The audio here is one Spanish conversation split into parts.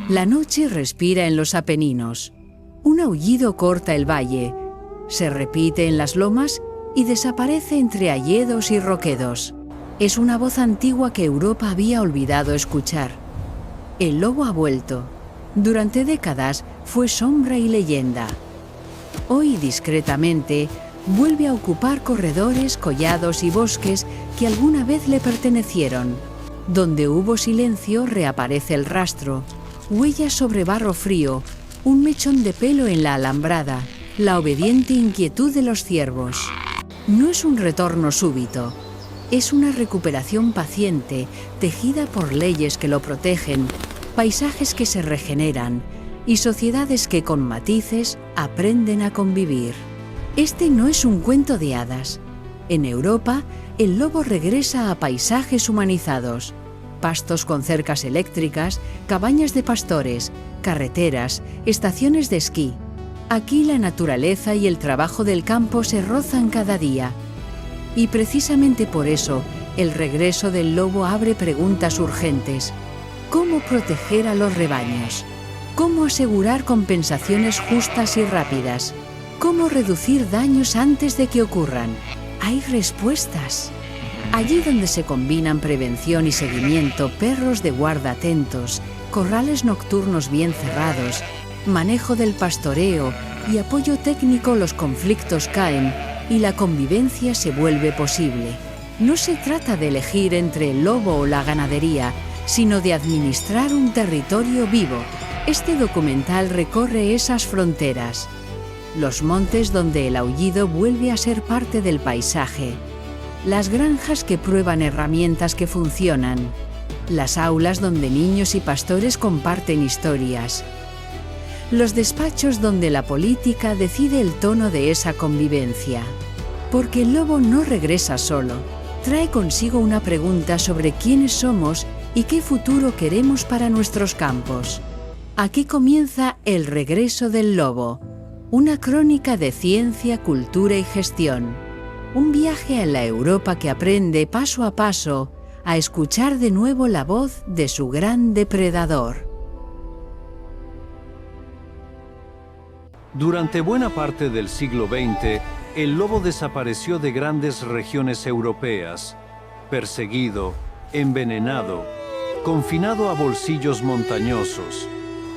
La noche respira en los Apeninos. Un aullido corta el valle, se repite en las lomas y desaparece entre hayedos y roquedos. Es una voz antigua que Europa había olvidado escuchar. El lobo ha vuelto. Durante décadas fue sombra y leyenda. Hoy, discretamente, vuelve a ocupar corredores, collados y bosques que alguna vez le pertenecieron. Donde hubo silencio, reaparece el rastro. Huellas sobre barro frío, un mechón de pelo en la alambrada, la obediente inquietud de los ciervos. No es un retorno súbito. Es una recuperación paciente, tejida por leyes que lo protegen, paisajes que se regeneran y sociedades que con matices aprenden a convivir. Este no es un cuento de hadas. En Europa, el lobo regresa a paisajes humanizados. Pastos con cercas eléctricas, cabañas de pastores, carreteras, estaciones de esquí. Aquí la naturaleza y el trabajo del campo se rozan cada día. Y precisamente por eso, el regreso del lobo abre preguntas urgentes. ¿Cómo proteger a los rebaños? ¿Cómo asegurar compensaciones justas y rápidas? ¿Cómo reducir daños antes de que ocurran? Hay respuestas. Allí donde se combinan prevención y seguimiento, perros de guarda atentos, corrales nocturnos bien cerrados, manejo del pastoreo y apoyo técnico, los conflictos caen y la convivencia se vuelve posible. No se trata de elegir entre el lobo o la ganadería, sino de administrar un territorio vivo. Este documental recorre esas fronteras. Los montes donde el aullido vuelve a ser parte del paisaje. Las granjas que prueban herramientas que funcionan. Las aulas donde niños y pastores comparten historias. Los despachos donde la política decide el tono de esa convivencia. Porque el lobo no regresa solo. Trae consigo una pregunta sobre quiénes somos y qué futuro queremos para nuestros campos. Aquí comienza El regreso del lobo, una crónica de ciencia, cultura y gestión. Un viaje a la Europa que aprende paso a paso a escuchar de nuevo la voz de su gran depredador. Durante buena parte del siglo XX, el lobo desapareció de grandes regiones europeas, perseguido, envenenado, confinado a bolsillos montañosos.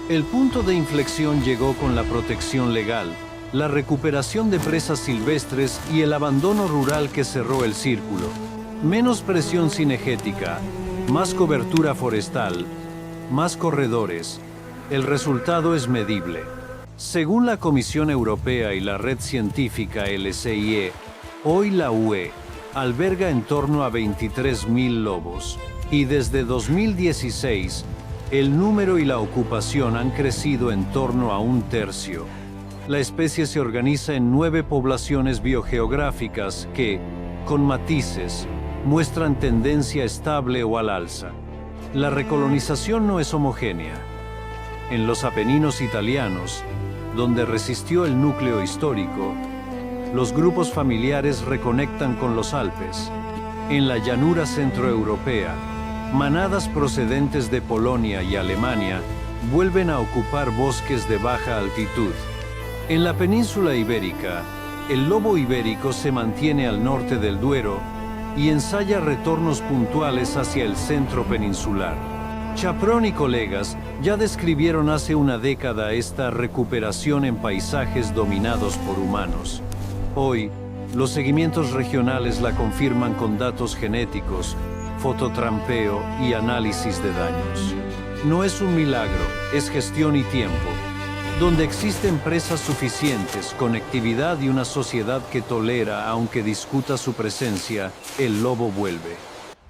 El punto de inflexión llegó con la protección legal, la recuperación de presas silvestres y el abandono rural que cerró el círculo. Menos presión cinegética, más cobertura forestal, más corredores. El resultado es medible. Según la Comisión Europea y la red científica LCIE, hoy la UE alberga en torno a 23.000 lobos. Y desde 2016, el número y la ocupación han crecido en torno a un tercio. La especie se organiza en 9 poblaciones biogeográficas que, con matices, muestran tendencia estable o al alza. La recolonización no es homogénea. En los Apeninos italianos, donde resistió el núcleo histórico, los grupos familiares reconectan con los Alpes. En la llanura centroeuropea, manadas procedentes de Polonia y Alemania vuelven a ocupar bosques de baja altitud. En la península ibérica, el lobo ibérico se mantiene al norte del Duero y ensaya retornos puntuales hacia el centro peninsular. Chaprón y colegas ya describieron hace una década esta recuperación en paisajes dominados por humanos. Hoy, los seguimientos regionales la confirman con datos genéticos, fototrampeo y análisis de daños. No es un milagro, es gestión y tiempo. Donde existen presas suficientes, conectividad y una sociedad que tolera aunque discuta su presencia, el lobo vuelve.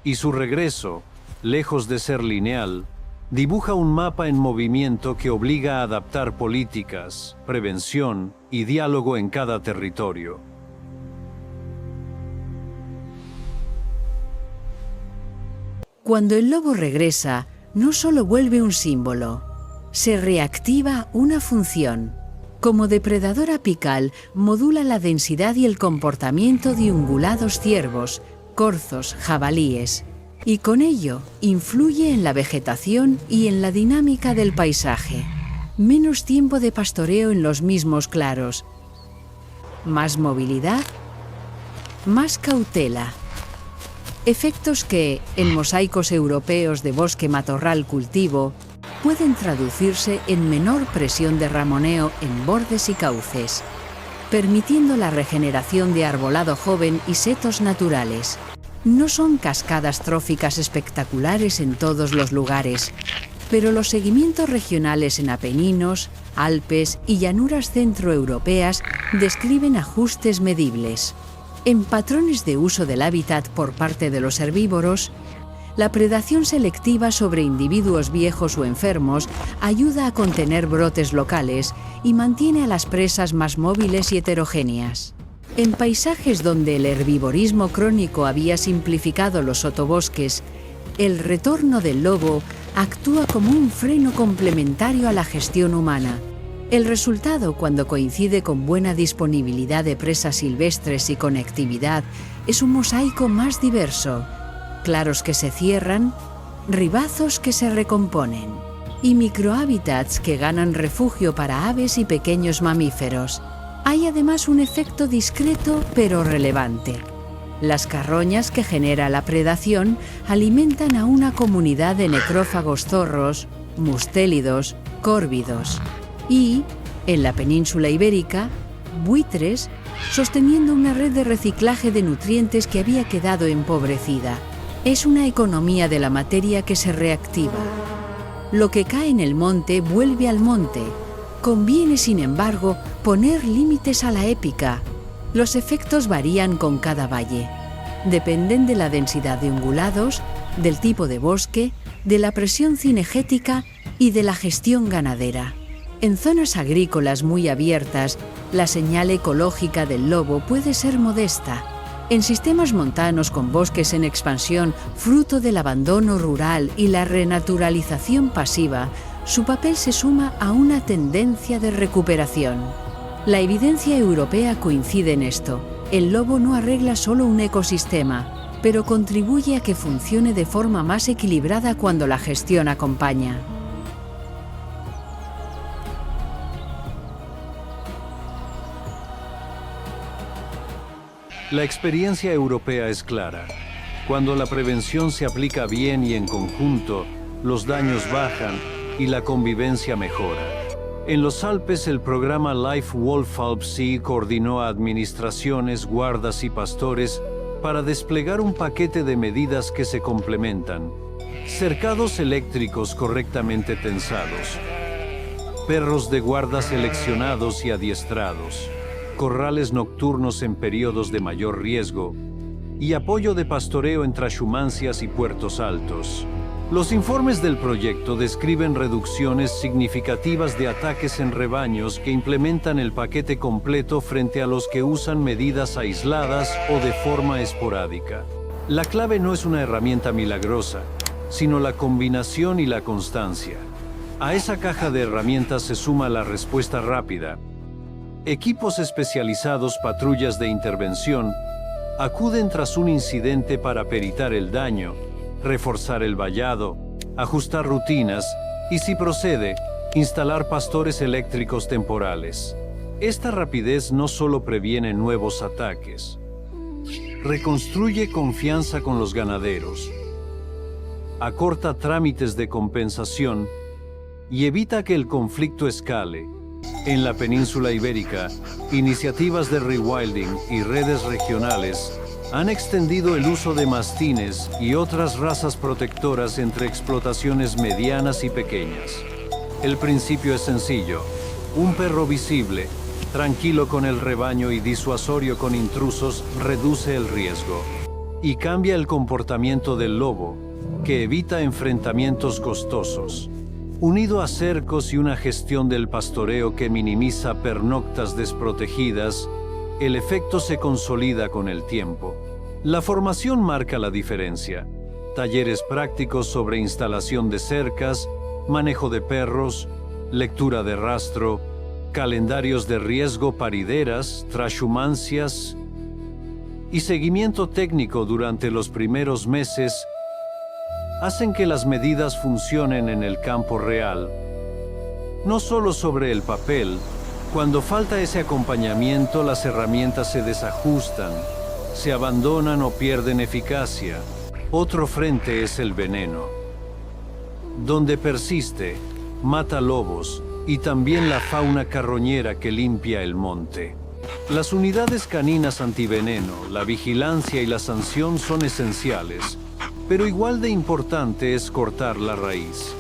Y su regreso, lejos de ser lineal, dibuja un mapa en movimiento que obliga a adaptar políticas, prevención y diálogo en cada territorio. Cuando el lobo regresa, no solo vuelve un símbolo, se reactiva una función. Como depredador apical, modula la densidad y el comportamiento de ungulados ciervos, corzos, jabalíes. y con ello influye en la vegetación y en la dinámica del paisaje. Menos tiempo de pastoreo en los mismos claros, más movilidad, más cautela. Efectos que, en mosaicos europeos de bosque-matorral-cultivo, pueden traducirse en menor presión de ramoneo en bordes y cauces, permitiendo la regeneración de arbolado joven y setos naturales. No son cascadas tróficas espectaculares en todos los lugares, pero los seguimientos regionales en Apeninos, Alpes y llanuras centroeuropeas describen ajustes medibles. En patrones de uso del hábitat por parte de los herbívoros, la predación selectiva sobre individuos viejos o enfermos ayuda a contener brotes locales y mantiene a las presas más móviles y heterogéneas. En paisajes donde el herbivorismo crónico había simplificado los sotobosques, el retorno del lobo actúa como un freno complementario a la gestión humana. El resultado, cuando coincide con buena disponibilidad de presas silvestres y conectividad, es un mosaico más diverso. Claros que se cierran, ribazos que se recomponen y microhábitats que ganan refugio para aves y pequeños mamíferos. Hay además un efecto discreto pero relevante. Las carroñas que genera la predación alimentan a una comunidad de necrófagos zorros, mustélidos, córvidos y, en la península ibérica, buitres, sosteniendo una red de reciclaje de nutrientes que había quedado empobrecida. Es una economía de la materia que se reactiva. Lo que cae en el monte vuelve al monte. Conviene, sin embargo, poner límites a la épica. Los efectos varían con cada valle. Dependen de la densidad de ungulados, del tipo de bosque, de la presión cinegética y de la gestión ganadera. En zonas agrícolas muy abiertas, la señal ecológica del lobo puede ser modesta. En sistemas montanos con bosques en expansión, fruto del abandono rural y la renaturalización pasiva, su papel se suma a una tendencia de recuperación. La evidencia europea coincide en esto. El lobo no arregla solo un ecosistema, pero contribuye a que funcione de forma más equilibrada cuando la gestión acompaña. La experiencia europea es clara. Cuando la prevención se aplica bien y en conjunto, los daños bajan y la convivencia mejora. En los Alpes, el programa Life Wolf Alp Sea coordinó a administraciones, guardas y pastores para desplegar un paquete de medidas que se complementan. Cercados eléctricos correctamente tensados, perros de guarda seleccionados y adiestrados, corrales nocturnos en periodos de mayor riesgo y apoyo de pastoreo en trashumancias y puertos altos. Los informes del proyecto describen reducciones significativas de ataques en rebaños que implementan el paquete completo frente a los que usan medidas aisladas o de forma esporádica. La clave no es una herramienta milagrosa, sino la combinación y la constancia. A esa caja de herramientas se suma la respuesta rápida. Equipos especializados, patrullas de intervención, acuden tras un incidente para peritar el daño, reforzar el vallado, ajustar rutinas y, si procede, instalar pastores eléctricos temporales. Esta rapidez no solo previene nuevos ataques, reconstruye confianza con los ganaderos, acorta trámites de compensación y evita que el conflicto escale. En la península ibérica, iniciativas de rewilding y redes regionales han extendido el uso de mastines y otras razas protectoras entre explotaciones medianas y pequeñas. El principio es sencillo: un perro visible, tranquilo con el rebaño y disuasorio con intrusos reduce el riesgo y cambia el comportamiento del lobo, que evita enfrentamientos costosos. Unido a cercos y una gestión del pastoreo que minimiza pernoctas desprotegidas, el efecto se consolida con el tiempo. La formación marca la diferencia. Talleres prácticos sobre instalación de cercas, manejo de perros, lectura de rastro, calendarios de riesgo, parideras, trashumancias y seguimiento técnico durante los primeros meses hacen que las medidas funcionen en el campo real. No solo sobre el papel, cuando falta ese acompañamiento, las herramientas se desajustan, se abandonan o pierden eficacia. Otro frente es el veneno. Donde persiste, mata lobos y también la fauna carroñera que limpia el monte. Las unidades caninas antiveneno, la vigilancia y la sanción son esenciales, pero igual de importante es cortar la raíz.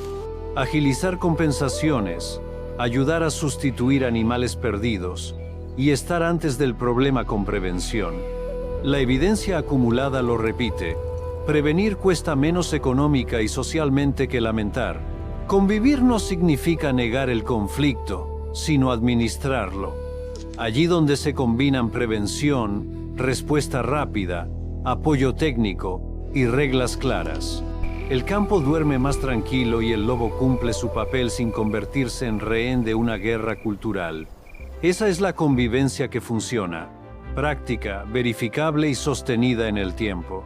Agilizar compensaciones, ayudar a sustituir animales perdidos y estar antes del problema con prevención. La evidencia acumulada lo repite. Prevenir cuesta menos económica y socialmente que lamentar. Convivir no significa negar el conflicto, sino administrarlo. Allí donde se combinan prevención, respuesta rápida, apoyo técnico y reglas claras, el campo duerme más tranquilo y el lobo cumple su papel sin convertirse en rehén de una guerra cultural. Esa es la convivencia que funciona, práctica, verificable y sostenida en el tiempo.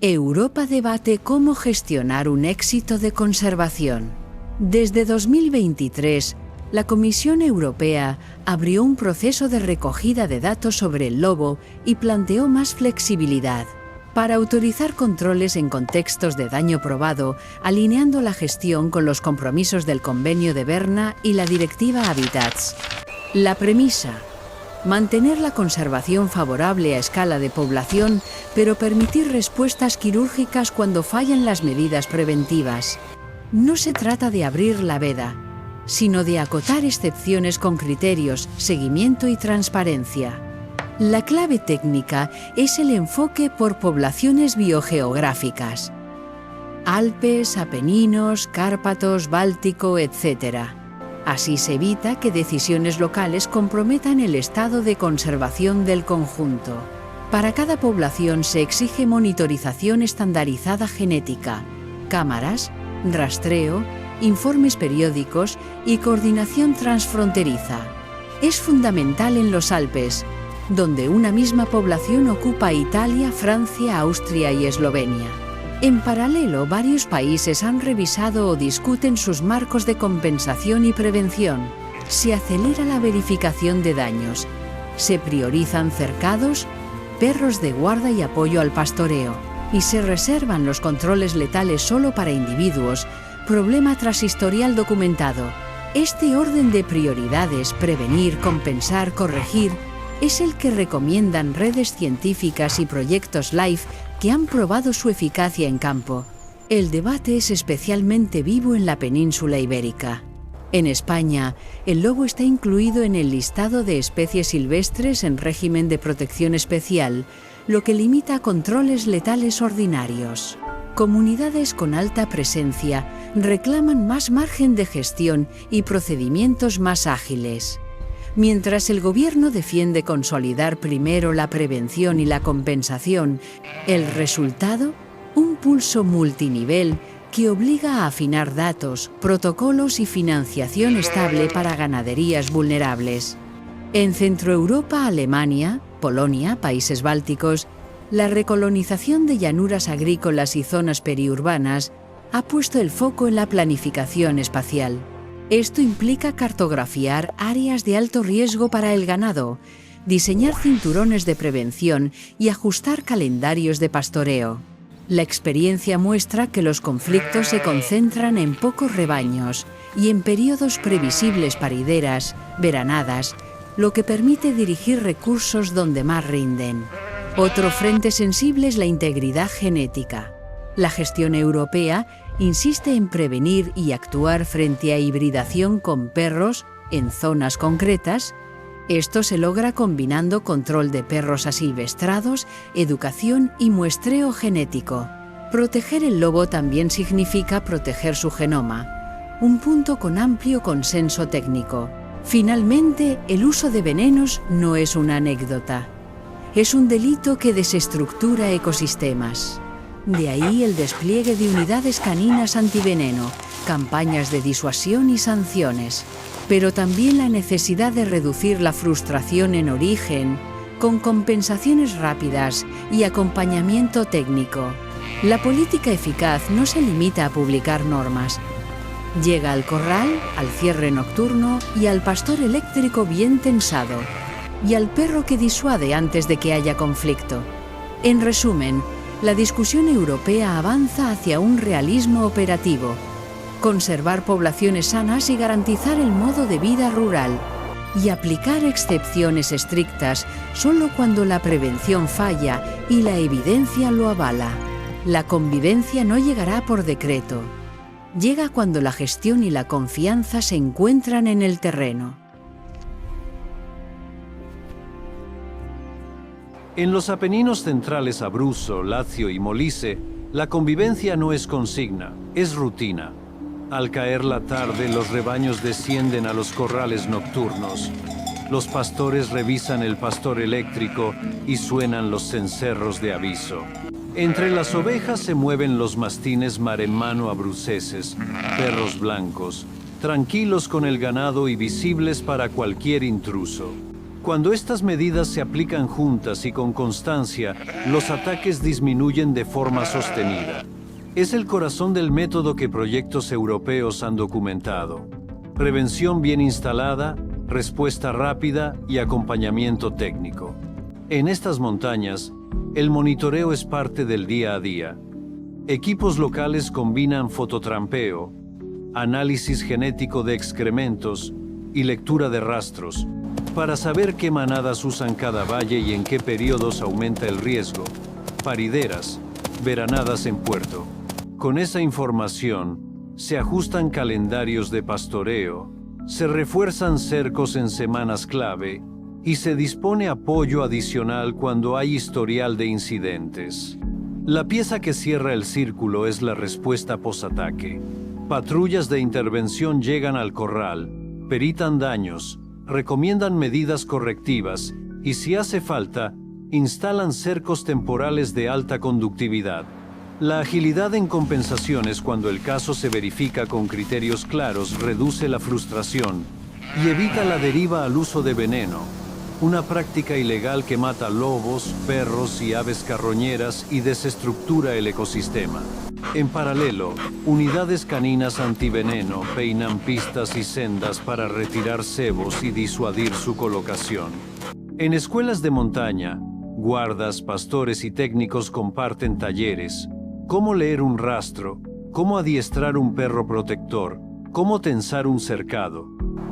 Europa debate cómo gestionar un éxito de conservación. Desde 2023, la Comisión Europea abrió un proceso de recogida de datos sobre el lobo y planteó más flexibilidad para autorizar controles en contextos de daño probado, alineando la gestión con los compromisos del Convenio de Berna y la Directiva Habitats. La premisa: mantener la conservación favorable a escala de población, pero permitir respuestas quirúrgicas cuando fallan las medidas preventivas. No se trata de abrir la veda, sino de acotar excepciones con criterios, seguimiento y transparencia. La clave técnica es el enfoque por poblaciones biogeográficas: Alpes, Apeninos, Cárpatos, Báltico, etc. Así se evita que decisiones locales comprometan el estado de conservación del conjunto. Para cada población se exige monitorización estandarizada genética, cámaras, rastreo, informes periódicos y coordinación transfronteriza. Es fundamental en los Alpes, donde una misma población ocupa Italia, Francia, Austria y Eslovenia. En paralelo, varios países han revisado o discuten sus marcos de compensación y prevención. Se acelera la verificación de daños. Se priorizan cercados, perros de guarda y apoyo al pastoreo. Y se reservan los controles letales solo para individuos, problema transhistorial documentado. Este orden de prioridades, prevenir, compensar, corregir, es el que recomiendan redes científicas y proyectos LIFE que han probado su eficacia en campo. El debate es especialmente vivo en la península ibérica. En España, el lobo está incluido en el listado de especies silvestres en régimen de protección especial, lo que limita controles letales ordinarios. Comunidades con alta presencia reclaman más margen de gestión y procedimientos más ágiles. Mientras el gobierno defiende consolidar primero la prevención y la compensación, el resultado, un pulso multinivel que obliga a afinar datos, protocolos y financiación estable para ganaderías vulnerables. En Centroeuropa, Alemania, Polonia, países bálticos, la recolonización de llanuras agrícolas y zonas periurbanas ha puesto el foco en la planificación espacial. Esto implica cartografiar áreas de alto riesgo para el ganado, diseñar cinturones de prevención y ajustar calendarios de pastoreo. La experiencia muestra que los conflictos se concentran en pocos rebaños y en periodos previsibles parideras, veranadas, lo que permite dirigir recursos donde más rinden. Otro frente sensible es la integridad genética. La gestión europea insiste en prevenir y actuar frente a hibridación con perros en zonas concretas. Esto se logra combinando control de perros asilvestrados, educación y muestreo genético. Proteger el lobo también significa proteger su genoma, un punto con amplio consenso técnico. Finalmente, el uso de venenos no es una anécdota. Es un delito que desestructura ecosistemas. De ahí el despliegue de unidades caninas antiveneno, campañas de disuasión y sanciones, pero también la necesidad de reducir la frustración en origen, con compensaciones rápidas y acompañamiento técnico. La política eficaz no se limita a publicar normas. Llega al corral, al cierre nocturno y al pastor eléctrico bien tensado, y al perro que disuade antes de que haya conflicto. En resumen, la discusión europea avanza hacia un realismo operativo, conservar poblaciones sanas y garantizar el modo de vida rural, y aplicar excepciones estrictas solo cuando la prevención falla y la evidencia lo avala. La convivencia no llegará por decreto. Llega cuando la gestión y la confianza se encuentran en el terreno. En los Apeninos centrales Abruzzo, Lazio y Molise, la convivencia no es consigna, es rutina. Al caer la tarde, los rebaños descienden a los corrales nocturnos. Los pastores revisan el pastor eléctrico y suenan los cencerros de aviso. Entre las ovejas se mueven los mastines maremmano abruceses, perros blancos, tranquilos con el ganado y visibles para cualquier intruso. Cuando estas medidas se aplican juntas y con constancia, los ataques disminuyen de forma sostenida. Es el corazón del método que proyectos europeos han documentado. Prevención bien instalada, respuesta rápida y acompañamiento técnico. En estas montañas, el monitoreo es parte del día a día. Equipos locales combinan fototrampeo, análisis genético de excrementos y lectura de rastros para saber qué manadas usan cada valle y en qué periodos aumenta el riesgo. Parideras, veranadas en puerto. Con esa información, se ajustan calendarios de pastoreo, se refuerzan cercos en semanas clave y se dispone apoyo adicional cuando hay historial de incidentes. La pieza que cierra el círculo es la respuesta posataque. Patrullas de intervención llegan al corral, peritan daños, recomiendan medidas correctivas y, si hace falta, instalan cercos temporales de alta conductividad. La agilidad en compensaciones cuando el caso se verifica con criterios claros reduce la frustración y evita la deriva al uso de veneno, una práctica ilegal que mata lobos, perros y aves carroñeras y desestructura el ecosistema. En paralelo, unidades caninas antiveneno peinan pistas y sendas para retirar cebos y disuadir su colocación. En escuelas de montaña, guardas, pastores y técnicos comparten talleres. Cómo leer un rastro, cómo adiestrar un perro protector, cómo tensar un cercado.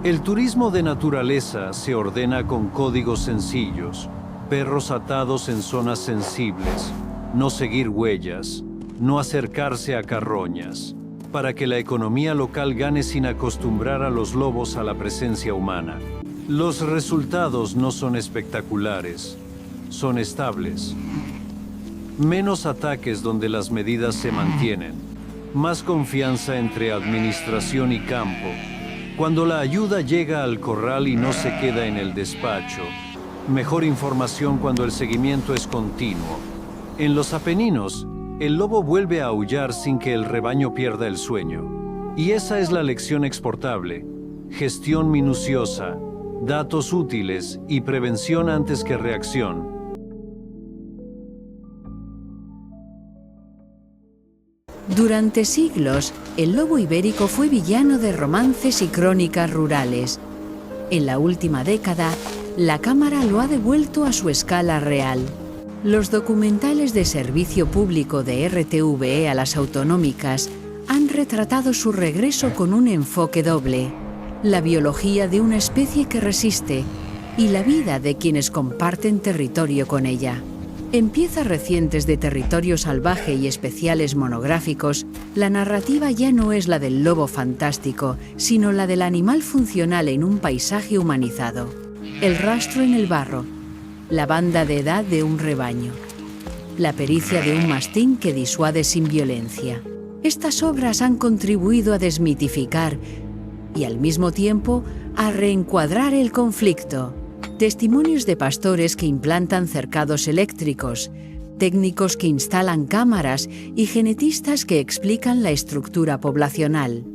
El turismo de naturaleza se ordena con códigos sencillos, perros atados en zonas sensibles, no seguir huellas, no acercarse a carroñas, para que la economía local gane sin acostumbrar a los lobos a la presencia humana. Los resultados no son espectaculares, son estables. Menos ataques donde las medidas se mantienen. Más confianza entre administración y campo. Cuando la ayuda llega al corral y no se queda en el despacho. Mejor información cuando el seguimiento es continuo. En los Apeninos, el lobo vuelve a aullar sin que el rebaño pierda el sueño. Y esa es la lección exportable. Gestión minuciosa, datos útiles y prevención antes que reacción. Durante siglos, el lobo ibérico fue villano de romances y crónicas rurales. En la última década, la cámara lo ha devuelto a su escala real. Los documentales de servicio público de RTVE a las autonómicas han retratado su regreso con un enfoque doble: la biología de una especie que resiste y la vida de quienes comparten territorio con ella. En piezas recientes de Territorio Salvaje y especiales monográficos, la narrativa ya no es la del lobo fantástico, sino la del animal funcional en un paisaje humanizado. El rastro en el barro, la banda de edad de un rebaño, la pericia de un mastín que disuade sin violencia. Estas obras han contribuido a desmitificar y al mismo tiempo a reencuadrar el conflicto. Testimonios de pastores que implantan cercados eléctricos, técnicos que instalan cámaras y genetistas que explican la estructura poblacional.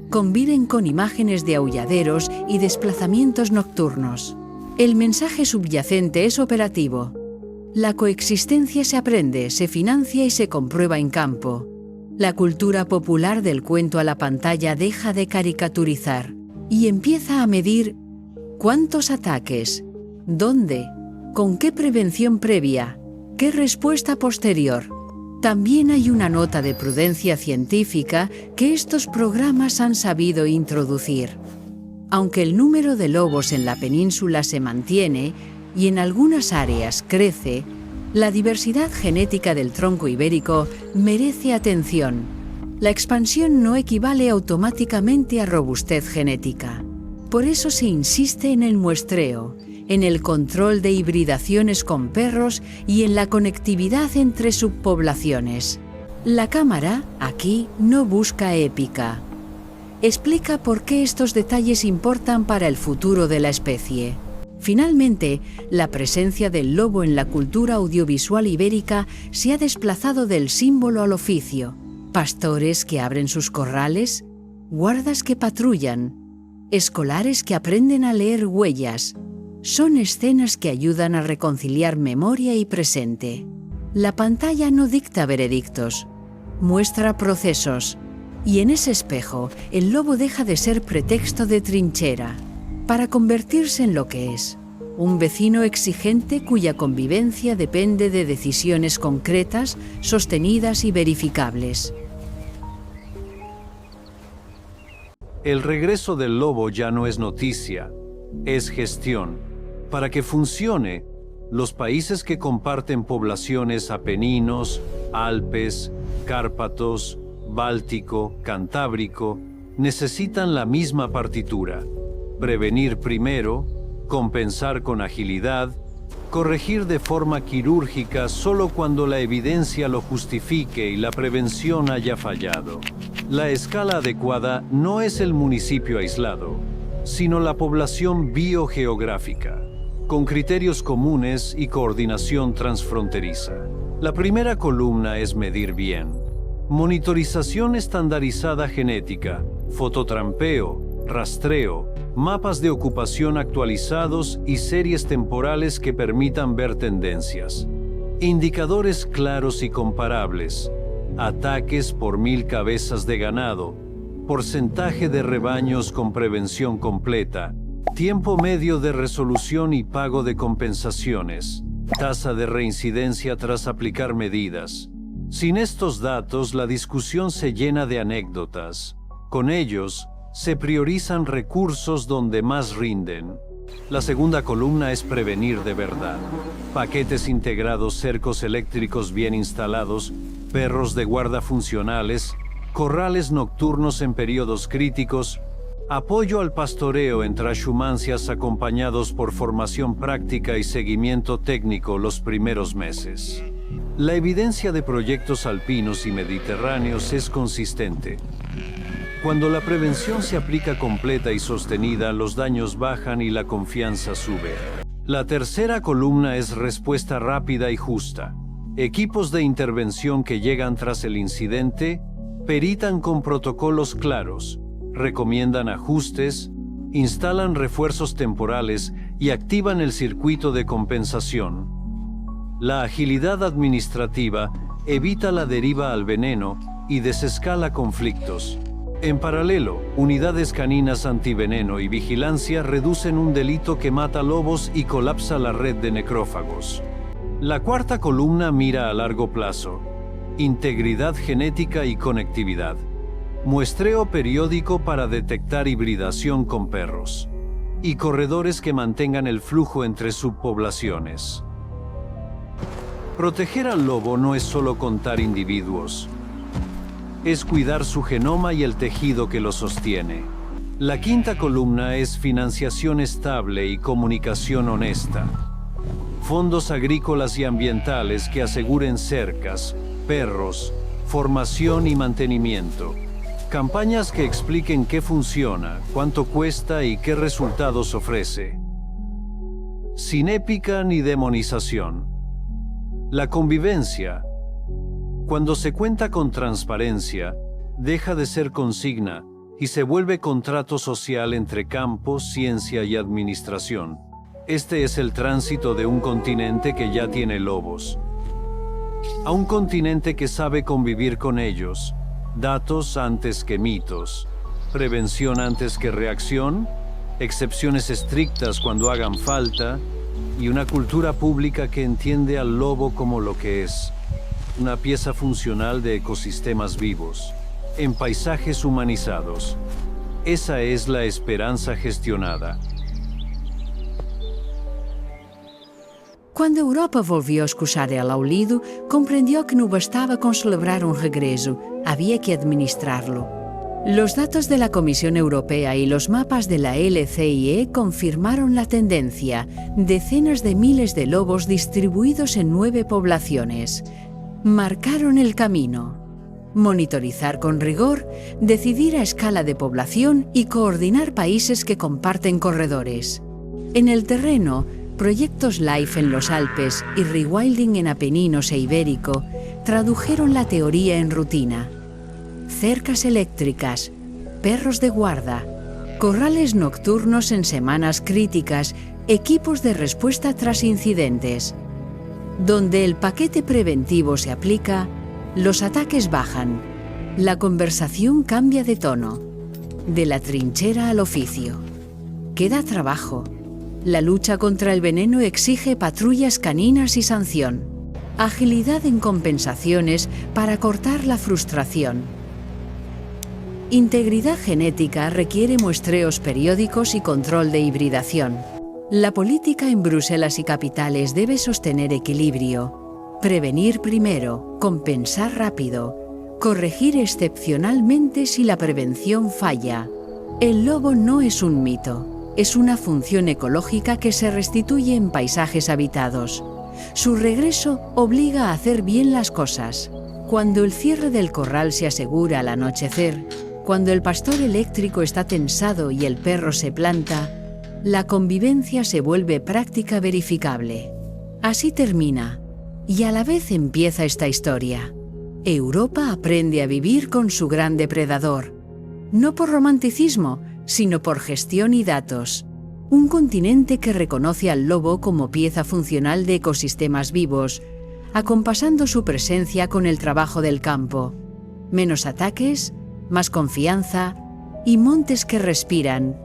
Conviven con imágenes de aulladeros y desplazamientos nocturnos. El mensaje subyacente es operativo. La coexistencia se aprende, se financia y se comprueba en campo. La cultura popular del cuento a la pantalla deja de caricaturizar y empieza a medir cuántos ataques, dónde, con qué prevención previa, qué respuesta posterior. También hay una nota de prudencia científica que estos programas han sabido introducir. Aunque el número de lobos en la península se mantiene y en algunas áreas crece, la diversidad genética del tronco ibérico merece atención. La expansión no equivale automáticamente a robustez genética. Por eso se insiste en el muestreo, en el control de hibridaciones con perros y en la conectividad entre subpoblaciones. La cámara, aquí, no busca épica. Explica por qué estos detalles importan para el futuro de la especie. Finalmente, la presencia del lobo en la cultura audiovisual ibérica se ha desplazado del símbolo al oficio. Pastores que abren sus corrales, guardas que patrullan, escolares que aprenden a leer huellas. Son escenas que ayudan a reconciliar memoria y presente. La pantalla no dicta veredictos, muestra procesos. Y en ese espejo, el lobo deja de ser pretexto de trinchera, para convertirse en lo que es, un vecino exigente cuya convivencia depende de decisiones concretas, sostenidas y verificables. El regreso del lobo ya no es noticia, es gestión. Para que funcione, los países que comparten poblaciones Apeninos, Alpes, Cárpatos, Báltico, Cantábrico, necesitan la misma partitura. Prevenir primero, compensar con agilidad, corregir de forma quirúrgica solo cuando la evidencia lo justifique y la prevención haya fallado. La escala adecuada no es el municipio aislado, sino la población biogeográfica, con criterios comunes y coordinación transfronteriza. La primera columna es medir bien. Monitorización estandarizada genética, fototrampeo, rastreo, mapas de ocupación actualizados y series temporales que permitan ver tendencias. Indicadores claros y comparables. Ataques por 1000 cabezas de ganado. Porcentaje de rebaños con prevención completa. Tiempo medio de resolución y pago de compensaciones. Tasa de reincidencia tras aplicar medidas. Sin estos datos, la discusión se llena de anécdotas. Con ellos, se priorizan recursos donde más rinden. La segunda columna es prevenir de verdad. Paquetes integrados, cercos eléctricos bien instalados, perros de guarda funcionales, corrales nocturnos en periodos críticos, apoyo al pastoreo en trashumancias acompañados por formación práctica y seguimiento técnico los primeros meses. La evidencia de proyectos alpinos y mediterráneos es consistente. Cuando la prevención se aplica completa y sostenida, los daños bajan y la confianza sube. La tercera columna es respuesta rápida y justa. Equipos de intervención que llegan tras el incidente, peritan con protocolos claros, recomiendan ajustes, instalan refuerzos temporales y activan el circuito de compensación. La agilidad administrativa evita la deriva al veneno y desescala conflictos. En paralelo, unidades caninas antiveneno y vigilancia reducen un delito que mata lobos y colapsa la red de necrófagos. La cuarta columna mira a largo plazo. Integridad genética y conectividad. Muestreo periódico para detectar hibridación con perros. Y corredores que mantengan el flujo entre subpoblaciones. Proteger al lobo no es solo contar individuos. Es cuidar su genoma y el tejido que lo sostiene. La quinta columna es financiación estable y comunicación honesta. Fondos agrícolas y ambientales que aseguren cercas, perros, formación y mantenimiento. Campañas que expliquen qué funciona, cuánto cuesta y qué resultados ofrece. Sin épica ni demonización. La convivencia, cuando se cuenta con transparencia, deja de ser consigna y se vuelve contrato social entre campo, ciencia y administración. Este es el tránsito de un continente que ya tiene lobos, a un continente que sabe convivir con ellos. Datos antes que mitos, prevención antes que reacción, excepciones estrictas cuando hagan falta, y una cultura pública que entiende al lobo como lo que es, una pieza funcional de ecosistemas vivos, en paisajes humanizados. Esa es la esperanza gestionada. Quando a Europa volvió a escuchar el aullido, comprendió que no bastaba con celebrar un regreso, había que administrarlo. Los datos de la Comisión Europea y los mapas de la LCIE confirmaron la tendencia: decenas de miles de lobos distribuidos en 9 poblaciones. Marcaron el camino. Monitorizar con rigor, decidir a escala de población y coordinar países que comparten corredores. En el terreno, proyectos LIFE en los Alpes y Rewilding en Apeninos e Ibérico tradujeron la teoría en rutina. Cercas eléctricas, perros de guarda, corrales nocturnos en semanas críticas, equipos de respuesta tras incidentes. Donde el paquete preventivo se aplica, los ataques bajan. La conversación cambia de tono. De la trinchera al oficio. Queda trabajo. La lucha contra el veneno exige patrullas caninas y sanción. Agilidad en compensaciones para cortar la frustración. Integridad genética requiere muestreos periódicos y control de hibridación. La política en Bruselas y capitales debe sostener equilibrio. Prevenir primero, compensar rápido, corregir excepcionalmente si la prevención falla. El lobo no es un mito. Es una función ecológica que se restituye en paisajes habitados. Su regreso obliga a hacer bien las cosas. Cuando el cierre del corral se asegura al anochecer, cuando el pastor eléctrico está tensado y el perro se planta, la convivencia se vuelve práctica verificable. Así termina, y a la vez empieza esta historia. Europa aprende a vivir con su gran depredador. No por romanticismo, sino por gestión y datos. Un continente que reconoce al lobo como pieza funcional de ecosistemas vivos, acompasando su presencia con el trabajo del campo. Menos ataques, más confianza y montes que respiran,